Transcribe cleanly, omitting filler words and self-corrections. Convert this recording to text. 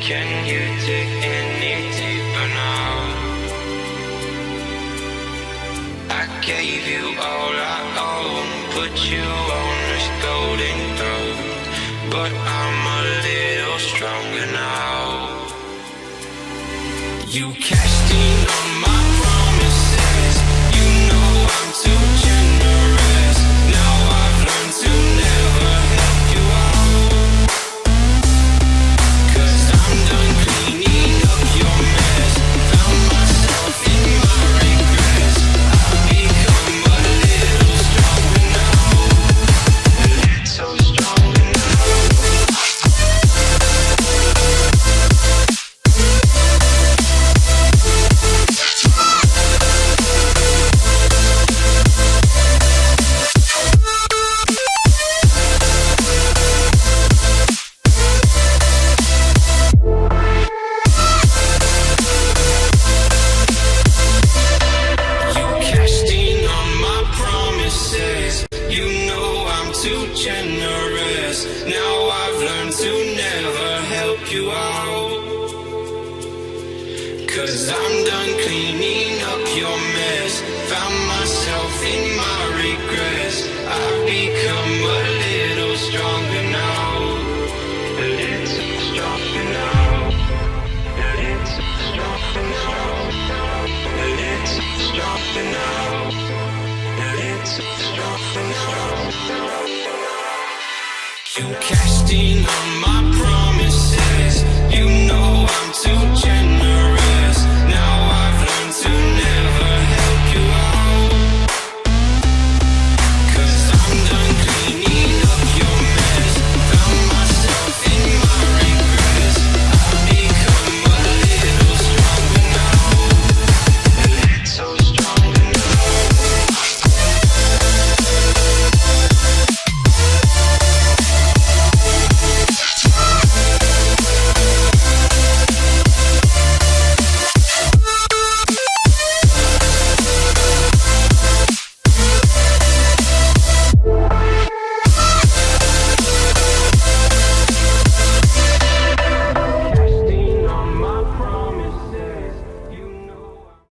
Can you dig any deeper now? I gave you all I own, put you on this golden throne, but I'm a little stronger now. You cashed in on my promises. You know I'm too generous. Now I've learned to never help you out, 'cause I'm done cleaning up your mess. Found myself in my regrets. I've become a little stronger now. A little stronger now. Generous. Now I've learned to never help you out, 'cause I'm done cleaning up your mess. Found myself in my regrets. I've become a